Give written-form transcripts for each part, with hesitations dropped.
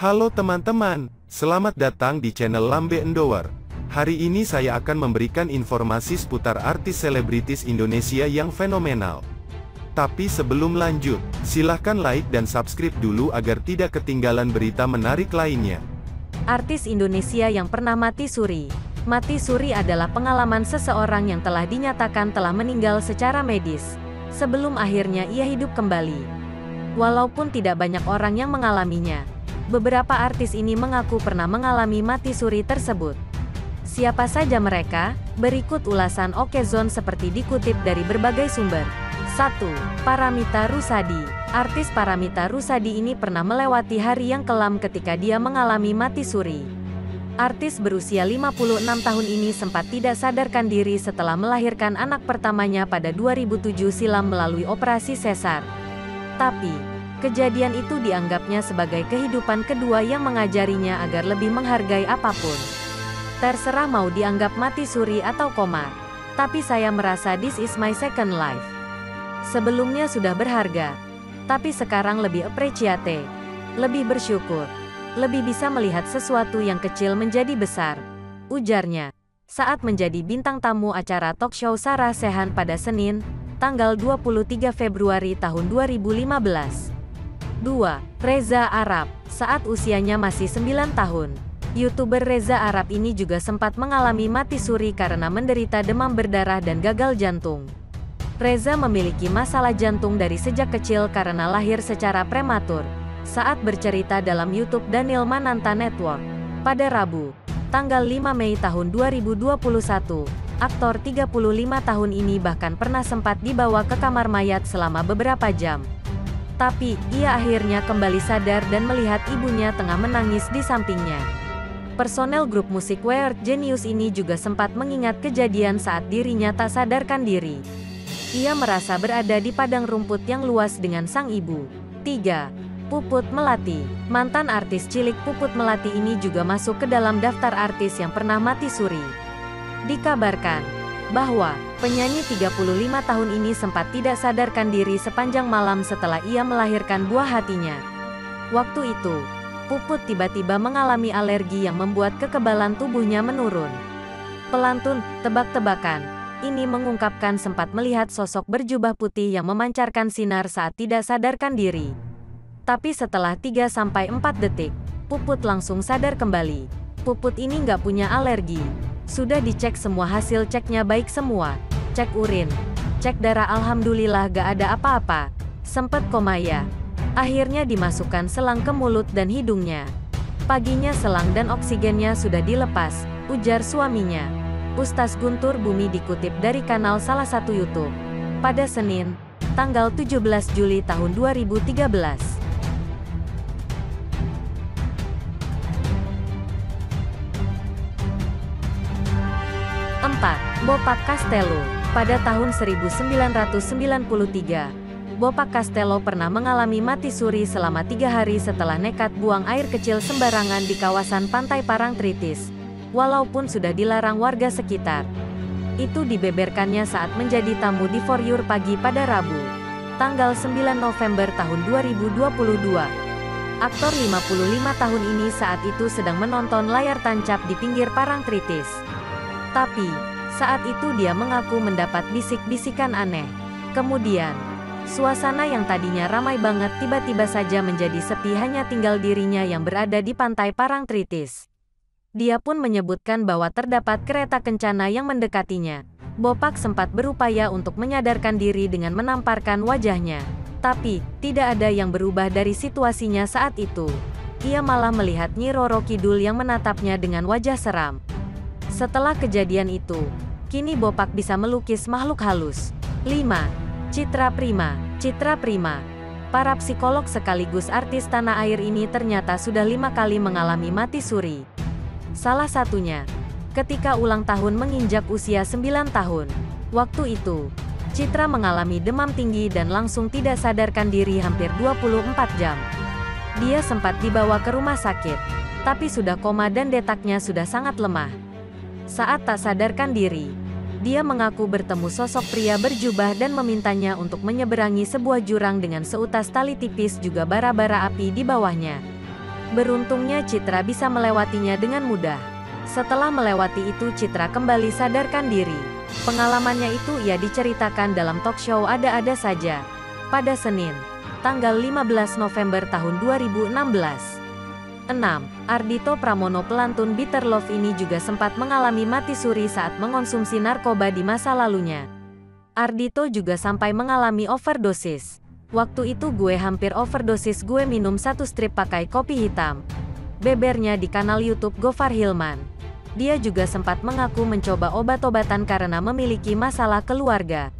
Halo teman-teman, selamat datang di channel Lambe Endower. Hari ini saya akan memberikan informasi seputar artis selebritis Indonesia yang fenomenal. Tapi sebelum lanjut, silahkan like dan subscribe dulu agar tidak ketinggalan berita menarik lainnya. Artis Indonesia yang pernah mati suri. Mati suri adalah pengalaman seseorang yang telah dinyatakan telah meninggal secara medis, sebelum akhirnya ia hidup kembali. Walaupun tidak banyak orang yang mengalaminya, beberapa artis ini mengaku pernah mengalami mati suri tersebut. Siapa saja mereka? Berikut ulasan Okezone seperti dikutip dari berbagai sumber. 1. Paramitha Rusady. Artis Paramitha Rusady ini pernah melewati hari yang kelam ketika dia mengalami mati suri. Artis berusia 56 tahun ini sempat tidak sadarkan diri setelah melahirkan anak pertamanya pada 2007 silam melalui operasi sesar. Tapi, kejadian itu dianggapnya sebagai kehidupan kedua yang mengajarinya agar lebih menghargai apapun. Terserah mau dianggap mati suri atau koma. Tapi saya merasa this is my second life. Sebelumnya sudah berharga, tapi sekarang lebih appreciate, lebih bersyukur, lebih bisa melihat sesuatu yang kecil menjadi besar, ujarnya, saat menjadi bintang tamu acara talk show Sarah Sechan pada Senin, tanggal 23 Februari tahun 2015. 2. Reza Arab. Saat usianya masih 9 tahun, YouTuber Reza Arab ini juga sempat mengalami mati suri karena menderita demam berdarah dan gagal jantung. Reza memiliki masalah jantung dari sejak kecil karena lahir secara prematur. Saat bercerita dalam YouTube Daniel Mananta Network, pada Rabu, tanggal 5 Mei tahun 2021, aktor 35 tahun ini bahkan pernah sempat dibawa ke kamar mayat selama beberapa jam. Tapi, ia akhirnya kembali sadar dan melihat ibunya tengah menangis di sampingnya. Personel grup musik Weird Genius ini juga sempat mengingat kejadian saat dirinya tak sadarkan diri. Ia merasa berada di padang rumput yang luas dengan sang ibu. 3. Puput Melati. Mantan artis cilik Puput Melati ini juga masuk ke dalam daftar artis yang pernah mati suri. Dikabarkan bahwa penyanyi 35 tahun ini sempat tidak sadarkan diri sepanjang malam setelah ia melahirkan buah hatinya. Waktu itu, Puput tiba-tiba mengalami alergi yang membuat kekebalan tubuhnya menurun. Pelantun, tebak-tebakan, ini mengungkapkan sempat melihat sosok berjubah putih yang memancarkan sinar saat tidak sadarkan diri. Tapi setelah 3-4 detik, Puput langsung sadar kembali. Puput ini nggak punya alergi. Sudah dicek semua hasil ceknya baik semua. Cek urin, cek darah alhamdulillah gak ada apa-apa. Sempet koma ya. Akhirnya dimasukkan selang ke mulut dan hidungnya. Paginya selang dan oksigennya sudah dilepas, ujar suaminya. Ustaz Guntur Bumi dikutip dari kanal salah satu YouTube. Pada Senin, tanggal 17 Juli tahun 2013. 4. Bopak Castello. Pada tahun 1993, Bopak Castello pernah mengalami mati suri selama 3 hari setelah nekat buang air kecil sembarangan di kawasan Pantai Parangtritis, walaupun sudah dilarang warga sekitar. Itu dibeberkannya saat menjadi tamu di For Your Pagi pada Rabu, tanggal 9 November tahun 2022. Aktor 55 tahun ini saat itu sedang menonton layar tancap di pinggir Parangtritis. Tapi, saat itu dia mengaku mendapat bisik-bisikan aneh. Kemudian, suasana yang tadinya ramai banget tiba-tiba saja menjadi sepi, hanya tinggal dirinya yang berada di pantai Parangtritis. Dia pun menyebutkan bahwa terdapat kereta kencana yang mendekatinya. Bopak sempat berupaya untuk menyadarkan diri dengan menamparkan wajahnya. Tapi, tidak ada yang berubah dari situasinya saat itu. Ia malah melihat Nyi Roro Kidul yang menatapnya dengan wajah seram. Setelah kejadian itu, kini Bopak bisa melukis makhluk halus. 5. Citra Prima. Citra Prima, para psikolog sekaligus artis tanah air ini ternyata sudah 5 kali mengalami mati suri. Salah satunya, ketika ulang tahun menginjak usia 9 tahun. Waktu itu, Citra mengalami demam tinggi dan langsung tidak sadarkan diri hampir 24 jam. Dia sempat dibawa ke rumah sakit, tapi sudah koma dan detaknya sudah sangat lemah. Saat tak sadarkan diri, dia mengaku bertemu sosok pria berjubah dan memintanya untuk menyeberangi sebuah jurang dengan seutas tali tipis juga bara-bara api di bawahnya. Beruntungnya Citra bisa melewatinya dengan mudah. Setelah melewati itu Citra kembali sadarkan diri. Pengalamannya itu ia diceritakan dalam talk show Ada-Ada Saja pada Senin, tanggal 15 November tahun 2016. 6. Ardhito Pramono pelantun Bitter Love ini juga sempat mengalami mati suri saat mengonsumsi narkoba di masa lalunya. Ardhito juga sampai mengalami overdosis. Waktu itu gue hampir overdosis, gue minum 1 strip pakai kopi hitam. Bebernya di kanal YouTube Gofar Hilman. Dia juga sempat mengaku mencoba obat-obatan karena memiliki masalah keluarga.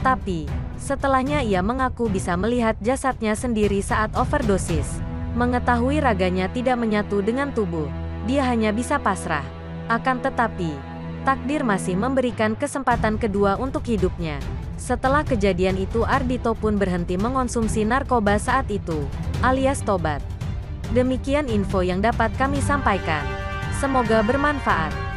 Tapi, setelahnya ia mengaku bisa melihat jasadnya sendiri saat overdosis. Mengetahui raganya tidak menyatu dengan tubuh, dia hanya bisa pasrah. Akan tetapi, takdir masih memberikan kesempatan kedua untuk hidupnya. Setelah kejadian itu Ardhito pun berhenti mengonsumsi narkoba saat itu, alias tobat. Demikian info yang dapat kami sampaikan. Semoga bermanfaat.